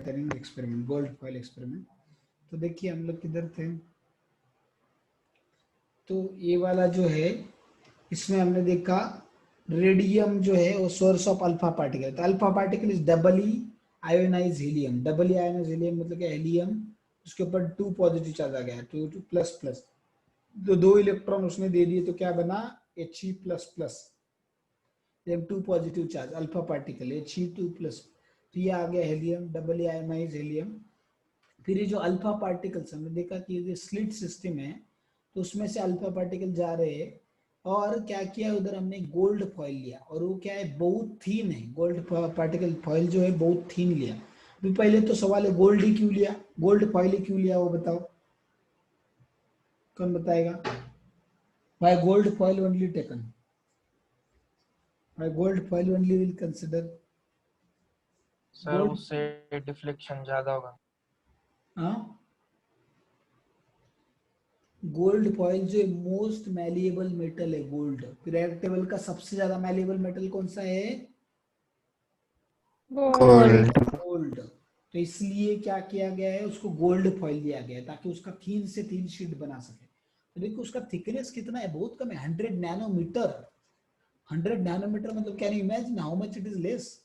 बेहतरीन experiment, gold foil experiment. तो देखिए हम लोग किधर थे, तो ये वाला जो है इसमें हमने देखा रेडियम जो है वो सोर्स ऑफ अल्फा पार्टिकल। तो alpha particle is doubly ionise helium. Doubly ionise helium मतलब क्या, हीलियम उसके ऊपर 2 पॉजिटिव चार्ज आ गया, 2 प्लस प्लस, तो 2 इलेक्ट्रॉन उसने दे दिए, तो क्या बना He plus plus, 2 positive charge alpha particle He2 plus. तो ये आ गया हीलियम, डबली आयोनाइज हीलियम। फिर ये जो अल्फा पार्टिकल्स हमने देखा कि ये स्लिट सिस्टम है, तो उसमें से अल्फा पार्टिकल जा रहे हैं, और क्या किया उधर हमने गोल्ड फॉइल लिया, और वो क्या है बहुत थीन है, गोल्ड पार्टिकल फॉइल जो है बहुत थीन लिया। अभी पहले तो सवाल है गोल्ड ही क्यों लिया, गोल्ड फॉइल ही क्यों लिया, वो बताओ, कौन बताएगा? Why gold foil only taken, why gold foil only will consider? Sir उससे डिफ्लेक्शन ज्यादा होगा। हाँ, गोल्ड फॉइल जो मोस्ट मैलिएबल मेटल है गोल्ड, पीरियोडिक टेबल का सबसे ज्यादा मैलिएबल मेटल कौन सा है? गोल्ड। गोल्ड। तो इसलिए क्या किया गया है, उसको गोल्ड फॉइल दिया गया है ताकि उसका थीन से थीन शीट बना सके। तो देखो उसका थिकनेस कितना है, बहुत कम है, 100 नैनोमीटर। 100 नैनोमीटर मतलब can you imagine how much it is less?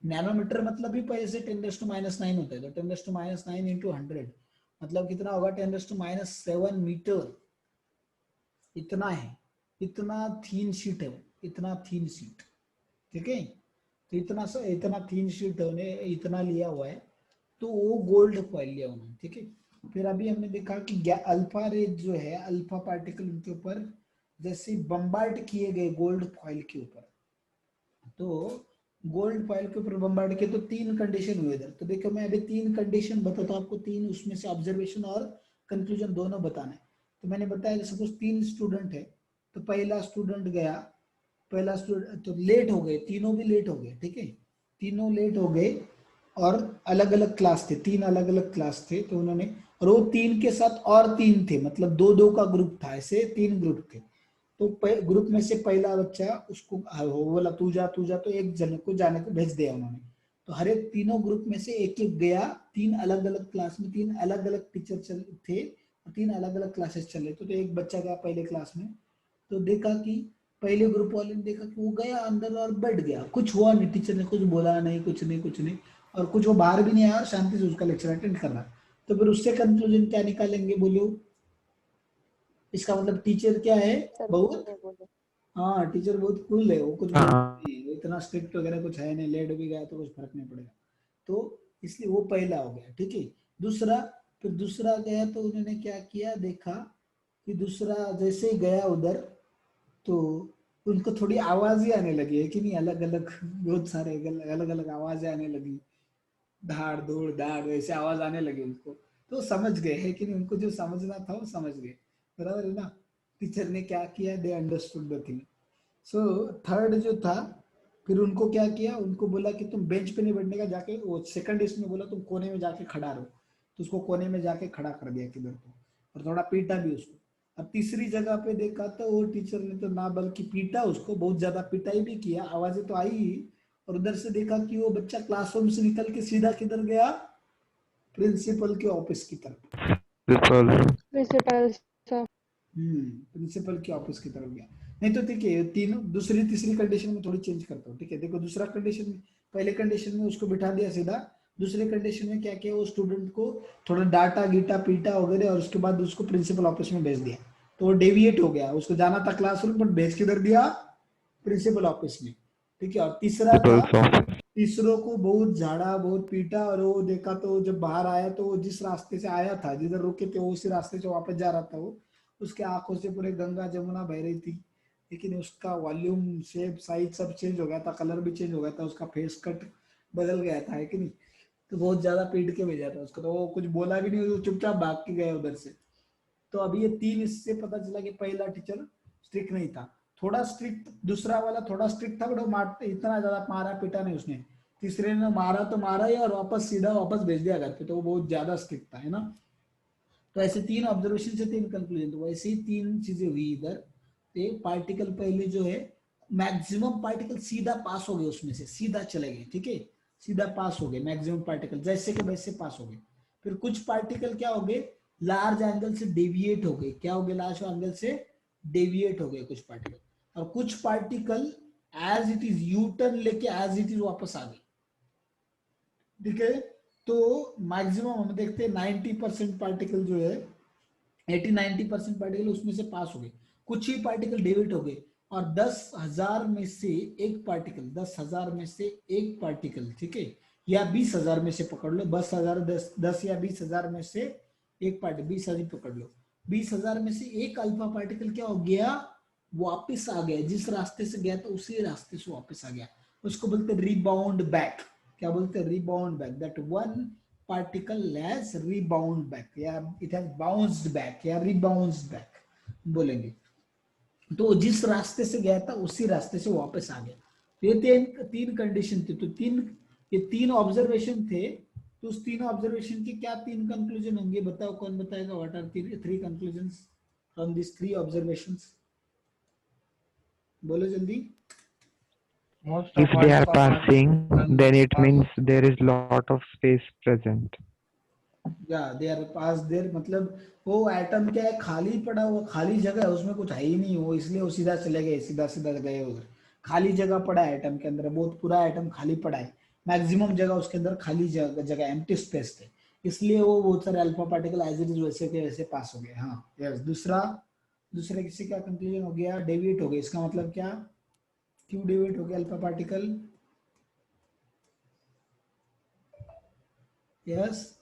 Nanometre मतलब भी पहले से 10⁻⁹ होता है, तो 10⁻⁹ इंटू 100 मतलब कितना होगा, 10⁻⁷ मीटर। इतना है, इतना थीन शीट है, इतना थीन शीट, ठीक है। तो इतना थीन शीट होने इतना लिया हुआ है, तो वो गोल्ड फॉइल लिया उन्होंने, ठीक है। फिर अभी हमने देखा कि अल्फा रेज जो है, अल्फा पार्टिकल उनके ऊपर जैसे बम्बार्ड किए गए गोल्ड फॉइल के ऊपर, तो गोल्ड फॉइल के ऊपर बम्बार्ड किए, तो 3 कंडीशन हुए इधर। तो देखो मैं अभी 3 कंडीशन बताता हूँ आपको, 3 उसमें से ऑब्जर्वेशन और कंक्लूजन दोनों बताना है। तो मैंने बताया सपोज 3 स्टूडेंट है, तो पहला स्टूडेंट गया, पहला स्टूडेंट तो लेट हो गए, तीनों भी लेट हो गए, ठीक है, तीनों लेट हो गए, और अलग अलग क्लास थे, 3 अलग अलग क्लास थे, तो उन्होंने, और वो 3 के साथ और 3 थे, मतलब 2-2 का ग्रुप था, ऐसे 3 ग्रुप थे। तो ग्रुप में से पहला बच्चा उसको वो बोला तू जा तू जा, तो एक जन को जाने को भेज दिया उन्होंने। तो हर एक तीनों ग्रुप में से एक एक गया, 3 अलग अलग क्लास में, 3 अलग अलग टीचर थे, और 3 अलग अलग क्लासेस चल रहे थे। तो एक बच्चा गया पहले क्लास में, तो देखा कि पहले ग्रुप वाले ने देखा कि वो गया अंदर और बैठ गया, कुछ हुआ नहीं, टीचर ने कुछ बोला नहीं, कुछ नहीं कुछ नहीं, और कुछ वो बाहर भी नहीं आया, शांति से उसका लेक्चर अटेंड कर रहा। तो फिर उससे कंक्लूजन क्या निकालेंगे बोलो? इसका मतलब टीचर क्या है, बहुत, हाँ टीचर बहुत कूल है, वो कुछ बोलता नहीं है, वो इतना स्ट्रिक्ट वगैरह कुछ है नहीं, लेट भी गया तो कुछ फर्क नहीं पड़ेगा। तो इसलिए वो पहला हो गया, ठीक है। दूसरा, फिर दूसरा गया, तो उन्होंने क्या किया, देखा कि दूसरा जैसे ही गया उधर, तो उनको थोड़ी आवाज ही आने लगी है कि नहीं, अलग अलग बहुत सारे अलग अलग आवाजें आने लगी, धाड़ धूड़ धाड़ वैसे आवाज आने लगी उनको। तो समझ गए है कि नहीं, उनको जो समझना था वो समझ गए, बराबर है ना। टीचर ने क्या किया, they understood the thing. So third जो था, फिर उनको क्या किया, उनको बोला कि तुम बेंच पे नहीं बैठने का, जाके वो सेकंड इसमें बोला तुम कोने में जाके खड़ा रहो, तो उसको कोने में जाके खड़ा कर दिया किधर को, और थोड़ा पीटा भी उसको। अब तीसरी जगह पे देखा तो वो टीचर ने तो ना बल्कि पीटा उसको, बहुत ज्यादा पिटाई भी किया, आवाजें तो आई ही, और उधर से देखा कि वो बच्चा क्लासरूम से निकल के सीधा किधर गया, प्रिंसिपल के ऑफिस की तरफ। Principal sir. प्रिंसिपल के ऑफिस की तरफ गया। नहीं तो ठीक है, तीनों दूसरी तीसरी कंडीशन में थोड़ी चेंज करता हूँ, ठीक है। देखो दूसरा कंडीशन में, पहले कंडीशन में उसको बिठा दिया सीधा, दूसरे कंडीशन में क्या किया, वो स्टूडेंट को थोड़ा डाटा गीटा पीटा वगैरह, और उसके बाद उसको प्रिंसिपल ऑफिस में भेज दिया। तो वो डेविएट हो गया, उसको जाना था क्लासरूम, पर भेज किधर दिया, प्रिंसिपल ऑफिस में, ठीक है। और तीसरा था, तीसरों को बहुत झाड़ा बहुत पीटा, और वो देखा तो जब बाहर आया, तो वो जिस रास्ते से आया था, जिधर रुके थे, वो उसी रास्ते से वापस जा रहा था। वो उसके आंखों से पूरे गंगा जमुना बह रही थी, लेकिन उसका वॉल्यूम शेप साइज सब चेंज हो गया था, कलर भी चेंज हो गया था, उसका फेस कट बदल गया था, है कि नहीं। तो बहुत ज्यादा पीट के भेजा था उसको, तो वो कुछ बोला भी नहीं, वो चुपचाप भाग के गया उधर से। तो अभी ये 3 इससे पता चला कि पहला टीचर स्ट्रिक्ट नहीं था, थोड़ा स्ट्रिक्ट, दूसरा वाला थोड़ा स्ट्रिक्ट था, बट वो मारते इतना ज्यादा मारा पीटा नहीं उसने। तीसरे ने मारा तो मारा ही, और वापस सीधा वापस भेज दिया घर पे, तो वो बहुत ज्यादा स्ट्रिक्ट था, है ना। तो ऐसे 3 ऑब्जर्वेशन से 3 कंक्लूजन, तो वैसे ही 3 चीजें हुई इधर। पार्टिकल पहले जो है, मैक्सिमम पार्टिकल सीधा पास हो गए, उसमें से सीधा चले गए, ठीक है, सीधा पास हो गए, मैक्सिमम पार्टिकल जैसे के वैसे पास हो गए। फिर कुछ पार्टिकल क्या हो गए, लार्ज एंगल से डेविएट हो गए। क्या हो गए, लार्ज एंगल से डेविएट हो गए कुछ पार्टिकल, और कुछ particle as it is U turn लेके एज इट इज वापस आ गए। ठीक है, तो मैक्सिमम हम देखते हैं 90% पार्टिकल जो है, 80-90% पार्टिकल उसमें से पास हो गए, कुछ ही पार्टिकल डेविएट हो गए। और 10,000 में से एक पार्टिकल, 10,000 में से एक पार्टिकल, ठीक है, या 20,000 में से पकड़ लो, 10,000 10 या 20,000 में से एक पार्टिकल, 20,000 पकड़ लो, 20,000 में से एक अल्फा पार्टिकल क्या हो गया, वापस आ गया, जिस रास्ते से गया था उसी रास्ते से वापस आ गया। उसको बोलते रिबाउंड बैक। क्या बोलते हैं, rebound back. That one particle has rebound back या it has bounced back या rebounced back बोलेंगे। तो जिस रास्ते से गया था उसी रास्ते से वापस आ गया। तो ये तीन कंडीशन थी। तो ये तीन ऑब्जर्वेशन थे। तो उस तीन ऑब्जर्वेशन के क्या तीन कंक्लूजन होंगे, बताओ, कौन बताएगा? What are three conclusions from this three observations? बोलो जल्दी। Most If of they are alpha passing, particles then it pass. means there is lot of space present. या दे आर पास देयर, मतलब वो atom क्या है, खाली पड़ा हुआ, खाली जगह है, उसमें कुछ है ही नहीं, वो इसलिए वो सीधा चले गए, सीधा सीधा गए उधर। खाली जगह पड़ा है एटम के अंदर, बहुत पूरा एटम खाली पड़ा है, मैक्सिमम जगह उसके अंदर खाली जगह एम्प्टी स्पेस थे, इसलिए वो बहुत सारे alpha particle as it is वैसे के वैसे पास हो गए। हाँ यस। दूसरा किसी का कंक्लूजन हो गया, डेविएट हो गया। इसका मतलब क्या, क्यों डेविएट हो गया अल्फा पार्टिकल? यस,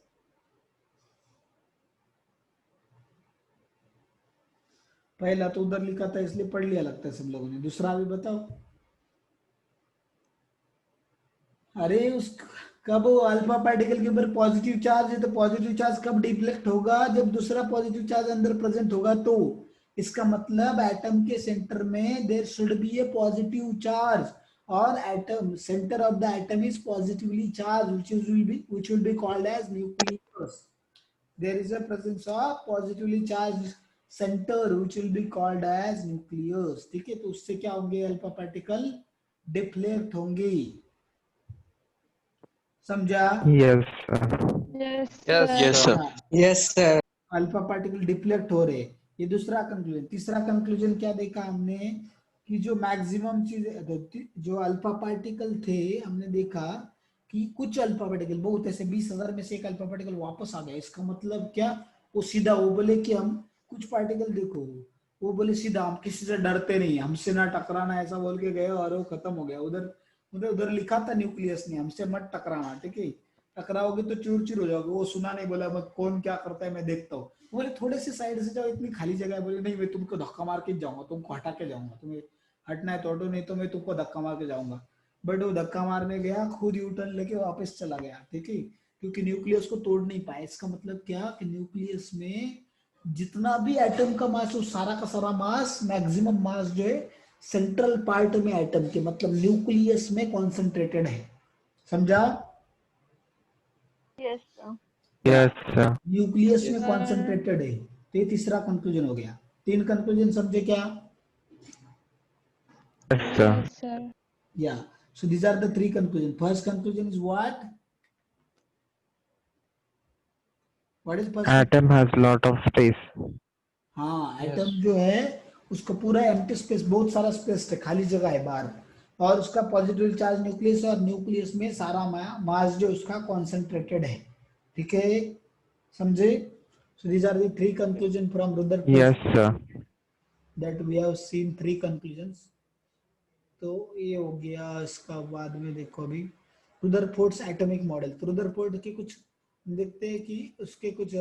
पहला तो उधर लिखा था इसलिए पढ़ लिया लगता है सब लोगों ने। दूसरा भी बताओ। अरे उस कब अल्फा पार्टिकल के ऊपर पॉजिटिव चार्ज है, तो पॉजिटिव चार्ज कब डिफ्लेक्ट होगा, जब दूसरा पॉजिटिव चार्ज अंदर प्रेजेंट होगा। तो इसका मतलब एटम के सेंटर में there should be a positive charge, और atom centre of the atom is positively charge which will be called as nucleus. There is a presence of positively charged center which will be called as nucleus. ठीक है, तो उससे क्या होंगे, alpha particle deflect होंगे। समझा? Yes, sir. Yes, Yes, sir. Yes, sir. Alpha particle deflect हो रहे, ये दूसरा कंक्लूजन। तीसरा कंक्लूजन क्या देखा हमने, कि जो मैक्सिमम चीज, जो अल्फा पार्टिकल थे, हमने देखा कि कुछ अल्फा पार्टिकल, बहुत ऐसे 20,000 में से एक अल्फा पार्टिकल वापस आ गया। इसका मतलब क्या, वो सीधा, वो बोले कि हम कुछ पार्टिकल देखो, वो बोले सीधा हम किसी से डरते नहीं, हमसे ना टकराना, ऐसा बोल के गए और वो खत्म हो गया। उधर लिखा था न्यूक्लियस ने, हमसे मत टकराना, ठीक है, टकराओगे तो चूर चूर हो जाओगे। वो सुना नहीं, बोला मत, कौन क्या करता है मैं देखता हूँ। बोले थोड़े से साइड से जाओ, इतनी खाली जगह है। बोले नहीं, मैं तुमको धक्का मार के जाऊंगा, तुमको हटा के जाऊंगा, तुम्हें हटना है तो हटो, नहीं तो मैं तुमको धक्का मार के जाऊंगा। बट वो धक्का मारने गया, खुद यू टर्न लेके वापस चला गया, ठीक है, क्योंकि न्यूक्लियस को तोड़ नहीं पाया। इसका मतलब क्या, कि न्यूक्लियस में जितना भी एटम का मास, वो सारा का सारा मास, मैक्सिमम मास जो है सेंट्रल पार्ट में एटम के, मतलब न्यूक्लियस में कॉन्सेंट्रेटेड है। समझा? yes, sir. Yes, sir. Nucleus में Yes. कॉन्सेंट्रेटेड है। तो ये तीसरा कंक्लूजन हो गया। तीन कंक्लूजन समझे क्या? Yes, sir. Yes, sir. Yeah. So these are the three conclusions. First conclusion is what? What is first? Atom has lot of space. हाँ, Yes. एटम जो है उसका पूरा एम्प्टी स्पेस, बहुत सारा स्पेस है, खाली जगह है बाहर, और उसका पॉजिटिव चार्ज न्यूक्लियस, और न्यूक्लियस में सारा मास जो उसका कॉन्सेंट्रेटेड है। ठीक है, समझे? So these are the three conclusion from Rutherford. Yes, sir. That we have seen three conclusions. तो ये हो गया। इसका बाद में देखो अभी रुदरफोर्ड्स एटॉमिक मॉडल। तो रुदरफोर्ड के कुछ देखते हैं कि उसके कुछ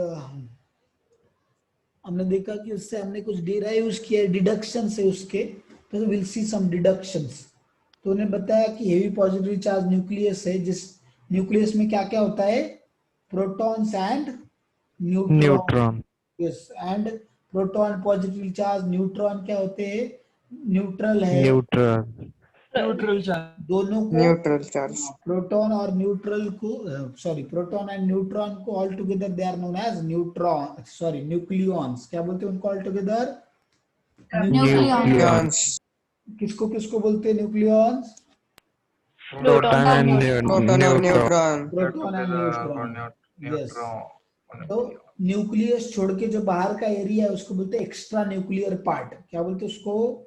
हमने देखा कि उससे हमने कुछ डिराइव किया, डिडक्शन से उसके, तो विल सी सम डिडक्शंस। तो उन्हें बताया कि हेवी पॉजिटिव चार्ज न्यूक्लियस है, जिस न्यूक्लियस में क्या क्या होता है, protons and neutron. Neutron. Yes, and proton positive charge, neutron क्या होते हैं, न्यूट्रल है। Neutral. Neutral charge. दोनों को, Neutral charge. प्रोटॉन और न्यूट्रल को, सॉरी, प्रोटॉन एंड न्यूट्रॉन को all together they are known as neutron, sorry nucleons. क्या बोलते हैं उनको ऑल टुगेदर? Nucleons. Neutron. किसको किसको बोलते हैं nucleons? Proton and Proton and neutron. Proton and neutron. Yes, तो न्यूक्लियस छोड़ के जो बाहर का एरिया है उसको बोलते हैं एक्स्ट्रा न्यूक्लियर पार्ट। क्या बोलते हैं उसको?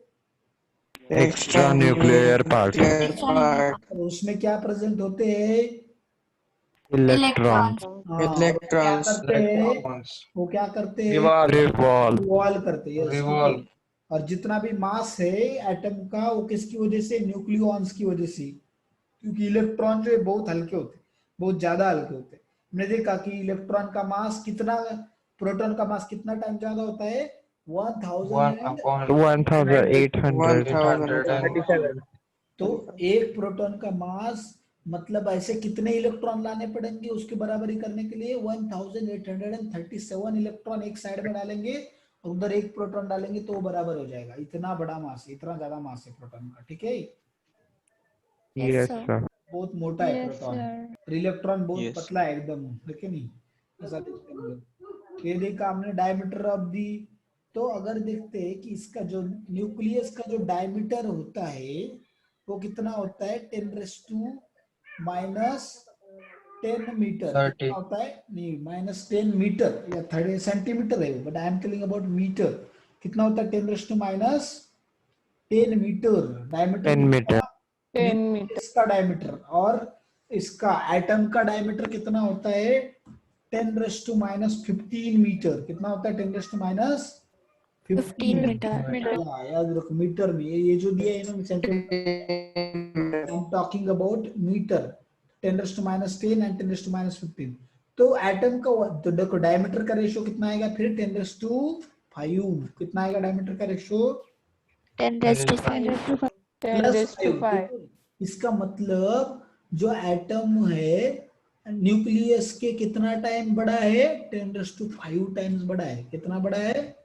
Extra nuclear part. और उसमें क्या प्रेजेंट होते हैं? Electrons. हाँ, और वो क्या करते हैं? वो क्या करते हैं? Revolve. रिवॉल्व करते हैं। Yes, Revolve. और जितना भी मास है एटम का वो किसकी वजह से? न्यूक्लियॉन्स की वजह से, क्योंकि इलेक्ट्रॉन जो है बहुत हल्के होते हैं, बहुत ज्यादा हल्के होते हैं। हमने देखा कि इलेक्ट्रॉन का मास कितना, प्रोटॉन का मास कितना टाइम ज्यादा होता है? 1000। 1800. तो एक प्रोटॉन का मास मतलब ऐसे कितने इलेक्ट्रॉन लाने पड़ेंगे उसकी बराबरी करने के लिए? 1837 इलेक्ट्रॉन एक साइड में डालेंगे और उधर एक प्रोटॉन डालेंगे तो वो बराबर हो जाएगा। इतना बड़ा मास है, इतना ज्यादा मास है प्रोटॉन का। ठीक है, Yes, sir. बहुत मोटा है प्रोटॉन, और इलेक्ट्रॉन बहुत पतला है एकदम, है कि नहीं? ऐसा देखते हैं हम लोग। ये देखा हमने डायमीटर ऑफ दी। तो अगर देखते हैं कि इसका जो न्यूक्लियस का जो डायमीटर होता है वो कितना होता है? 10⁻⁻10 मीटर। 30. कितना होता है? नहीं, -10 मीटर या 30 सेंटीमीटर है, but I am telling about metre. कितना होता है? 10⁻10 मीटर डायमीटर। 10 meter. इसका डायमीटर, और इसका एटम का डायमीटर कितना होता है? 10⁻15 मीटर। कितना होता है? 10⁻15 मीटर। याद रखो मीटर में, ये जो दिया है इन्होंने centimetre, I am talking about metre. 10⁻10 and 10⁻15। तो एटम का तो देखो डायमीटर का रेशियो कितना आएगा फिर? 10⁵. कितना आएगा डायमीटर का रेशियो? 10⁵. +5। इसका मतलब जो एटम है न्यूक्लियस के कितना टाइम बड़ा है? 10⁵ टाइम्स बड़ा है। कितना बड़ा है?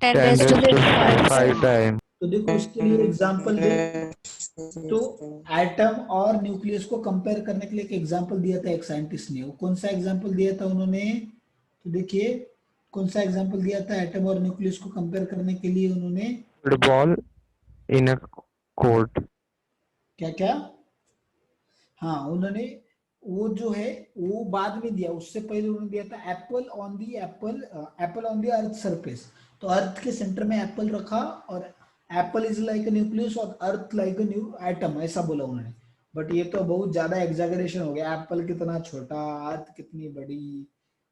10⁵ time. तो देखो उसके लिए एग्जांपल दे, तो एटम और न्यूक्लियस को कंपेयर करने के लिए एक एग्जांपल दिया था एक साइंटिस्ट ने। वो कौन सा एग्जांपल दिया था उन्होंने? तो देखिए कौन सा एग्जांपल दिया था एटम और न्यूक्लियस को कंपेयर करने के लिए उन्होंने? Football in a court. क्या क्या? हाँ, उन्होंने वो जो है वो बाद में दिया, उससे पहले उन्होंने दिया था apple on the earth surface. तो अर्थ के सेंटर में एप्पल रखा और apple is like a nucleus और earth like a new atom, ऐसा बोला उन्होंने। बट ये तो बहुत ज्यादा एग्जैगरेशन हो गया, एप्पल कितना छोटा, अर्थ कितनी बड़ी,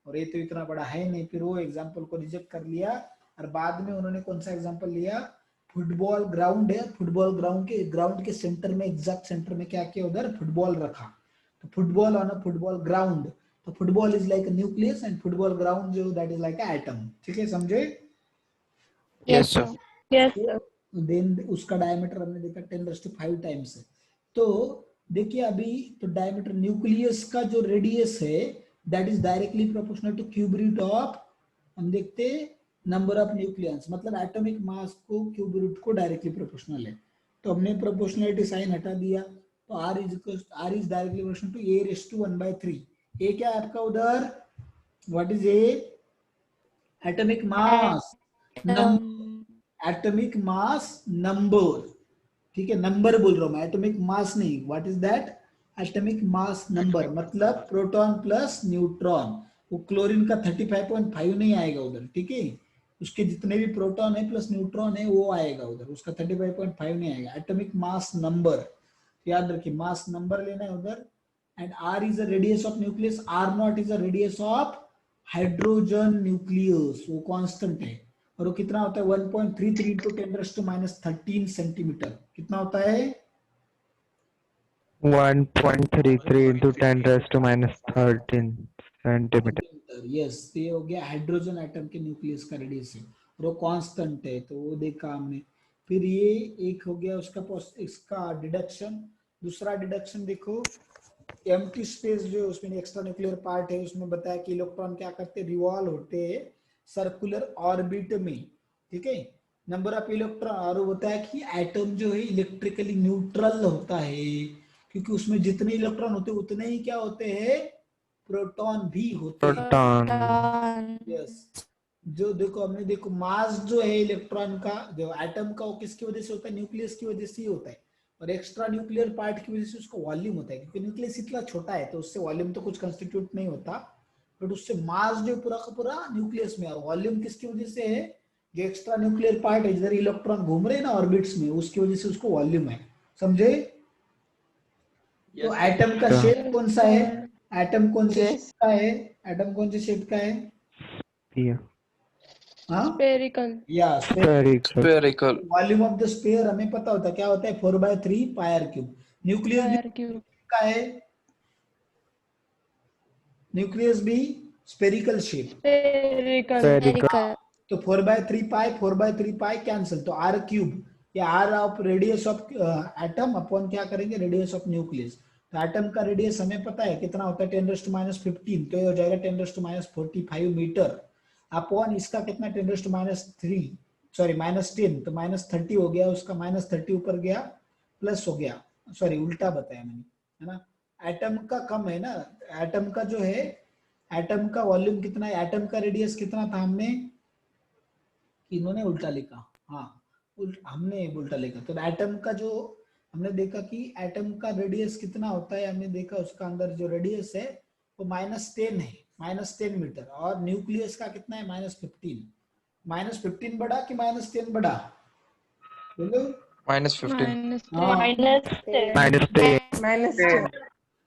और ये तो इतना बड़ा है नहीं। फिर वो एग्जाम्पल को रिजेक्ट कर लिया और बाद में उन्होंने कौन सा एग्जाम्पल लिया? फुटबॉल ग्राउंड है, फुटबॉल ग्राउंड के सेंटर में, एग्जैक्ट सेंटर में क्या किया? उधर फुटबॉल रखा। तो football on a football ground, तो football is like a nucleus and football ground जो that is like a atom. ठीक है, समझे? Yes, sir. देन उसका डायमीटर हमने देखा 10⁵ टाइम्स है। तो देखिए अभी तो डायमीटर न्यूक्लियस का जो रेडियस है that is directly proportional to cube root of, हम देखते नंबर ऑफ न्यूक्लियस, मतलब एटॉमिक मास को क्यूब रूट को डायरेक्टली प्रोपोर्शनल है। तो हमने प्रोपोर्शनलिटी साइन हटा दिया, तो r is directly proportional to a⁻1/3। A क्या है आपका उधर? What is A? Atomic mass atomic mass number. ठीक है, नंबर बोल रहा हूं मैं, एटॉमिक मास नहीं। What is that? Atomic mass number, मतलब प्रोटॉन प्लस न्यूट्रॉन। वो क्लोरीन का 35.5 नहीं आएगा उधर, ठीक है? उसके जितने भी प्रोटॉन है प्लस न्यूट्रॉन है वो आएगा उधर, उसका 35.5 नहीं आएगा। एटॉमिक मास नंबर याद रखिए, मास नंबर लेना है उधर। And R is the radius of nucleus, R naught is the radius of hydrogen nucleus, वो कांस्टेंट है। और वो कितना होता है? 1.33 इंटू 10⁻13 सेंटीमीटर। कितना होता है? 1.33 into 10⁻13 centimeter. यस, ये हो गया हाइड्रोजन एटम के न्यूक्लियस का रेडियस है, और वो कांस्टेंट है, तो वो देखा हमने। फिर ये एक हो गया उसका इसका डिडक्शन। दूसरा डिडक्शन देखो, एम्प्टी स्पेस जो उसमें एक्स्ट्रा न्यूक्लियर पार्ट है, उसमें बताया कि इलेक्ट्रॉन क्या करते हैं? रिवॉल्व होते हैं सर्कुलर ऑर्बिट में। ठीक है, नंबर ऑफ इलेक्ट्रॉन, और बताया कि एटम जो है इलेक्ट्रिकली न्यूट्रल होता है, क्योंकि उसमें जितने इलेक्ट्रॉन होते हैं उतने ही क्या होते हैं? प्रोटॉन भी होते हैं। Proton. यस, जो देखो हमने देखो मास जो है इलेक्ट्रॉन का, जो एटम का, वो किसकी वजह से होता है? न्यूक्लियस की वजह से ही होता है। और एक्स्ट्रा न्यूक्लियर पार्ट की वजह से उसका वॉल्यूम होता है, क्योंकि न्यूक्लियस इतना छोटा है तो उससे वॉल्यूम तो कुछ कंस्टिट्यूट नहीं होता, बट उससे मास जो पूरा का पूरा न्यूक्लियस में, और वॉल्यूम किसकी वजह से है, जो एक्स्ट्रा न्यूक्लियर पार्ट है जिधर इलेक्ट्रॉन घूम रहे हैं ना ऑर्बिट्स में, उसकी वजह से उसको वॉल्यूम है, समझे। तो एटम का sir. शेप कौन सा है, एटम कौन से Yes. शेप का है, एटम कौन से शेप का है, Yeah. हाँ Spherical. या Spherical. Spherical. Volume of the sphere हमें पता होता है क्या होता है, 4/3 पाई r क्यूब। न्यूक्लियस भी Wire cube. का है, न्यूक्लियस भी स्फेरिकल शेप, Spherical. Spherical. तो 4/3 पाई कैंसिल, तो r क्यूब या r of radius of atom upon क्या करेंगे, रेडियस ऑफ न्यूक्लियस। तो एटम का रेडियस हमें पता है कितना होता है, 10⁻⁻15, तो ये हो जाएगा 10⁻⁻45 मीटर, अपॉन इसका कितना, 10⁻³ सॉरी -10, तो -30 हो गया, उसका -30 ऊपर गया, प्लस हो गया, सॉरी उल्टा बताया मैंने, है ना। एटम का कम है ना, एटम का जो है, एटम का वॉल्यूम कितना है, एटम का रेडियस कितना था, हमने इन्होंने उल्टा लिखा, हाँ हमने उल्टा लिखा, तो एटम का जो हमने देखा कि एटम का रेडियस कितना होता है, हमने देखा उसका अंदर जो रेडियस है वो -10 है, -10 मीटर, और न्यूक्लियस का कितना है, -15, -15 बड़ा कि -10 बड़ा, बोलो -15. हाँ -10.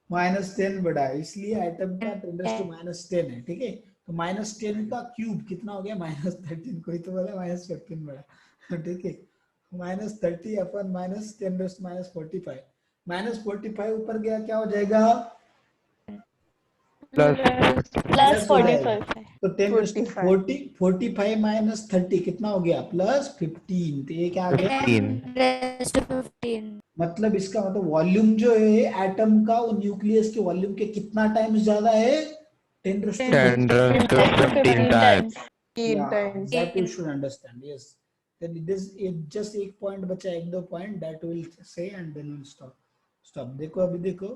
-10 बड़ा, इसलिए एटम का 10⁻10 है, ठीक है। तो -10 का क्यूब कितना हो गया, -13, कोई तो बोला -15 बड़ा, ठीक है, -30 अपन -10⁻45, -45 ऊपर गया क्या हो जाएगा, Plus Plus हो जाएगा। 45. तो 10⁻45 - 30 कितना हो गया, +15, तो ये क्या आ गया, 15. मतलब इसका मतलब वॉल्यूम जो है एटम का वो न्यूक्लियस के वॉल्यूम के कितना टाइम्स ज्यादा है, 10⁻15 10⁻15 times. Times. that you should understand, yes, then this it just एक पॉइंट बचा, 1-2 point that will say and then we'll stop। देखो अभी देखो,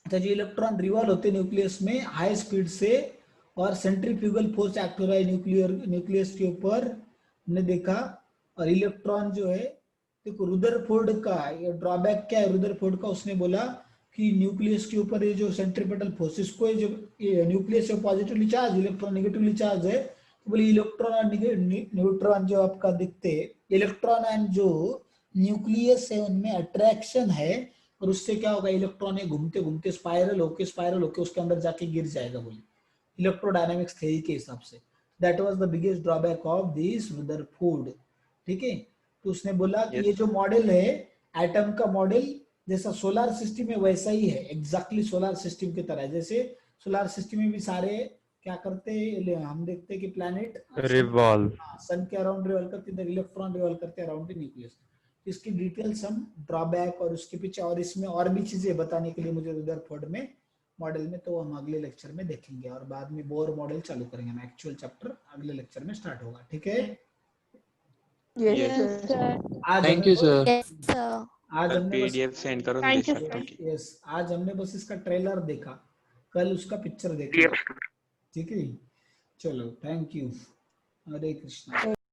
अच्छा जो इलेक्ट्रॉन रिवॉल्व होते हैं न्यूक्लियस में हाई स्पीड से, और सेंट्रीफ्यूगल फोर्स एक्ट हो रहा है न्यूक्लियस के ऊपर, हमने देखा, और इलेक्ट्रॉन जो है, देखो रुदरफोर्ड का ड्रॉबैक क्या है, रुदरफोर्ड का उसने बोला कि न्यूक्लियस के ऊपर ये जो सेंट्रीपेटल फोर्सेस को, जो न्यूक्लियस है positively charge, electron negatively charge है, तो बोले इलेक्ट्रॉन और न्यूट्रॉन जो आपका दिखते, इलेक्ट्रॉन एंड जो न्यूक्लियस है उनमें अट्रैक्शन है, और उससे क्या होगा, इलेक्ट्रॉन घूमते घूमते स्पाइरल होके उसके अंदर जाके गिर जाएगा, बोले इलेक्ट्रोडायनामिक्स थ्योरी के हिसाब से। That was the biggest drawback of this Rutherford, ठीक है। तो उसने बोला कि ये जो मॉडल है एटम का मॉडल, जैसा सोलर सिस्टम है वैसा ही है, एग्जैक्टली सोलर सिस्टम की तरह, जैसे सोलर सिस्टम में भी सारे क्या करते हैं, हम देखते हैं कि प्लैनेट Revolve. सन के अराउंड रिवॉल्व करते हैं, इलेक्ट्रॉन रिवॉल्व करते हैं अराउंड द न्यूक्लियस। इसकी डिटेल्स हम ड्रॉबैक और उसके पीछे और इसमें और भी चीजें बताने के लिए मुझे रुदरफोर्ड में मॉडल में, तो हम अगले लेक्चर में देखेंगे, और बाद में बोर मॉडल चालू करेंगे, हम एक्चुअल चैप्टर अगले लेक्चर में स्टार्ट होगा, ठीक है। Yes, sir. आज Thank you, sir. आज कल हमने बस पीडीएफ सेंड करो Thank you, देशभक्तों की। यस आज हमने बस इसका ट्रेलर देखा, कल उसका पिक्चर देखा, ठीक है। चलो थैंक यू, हरे कृष्णा।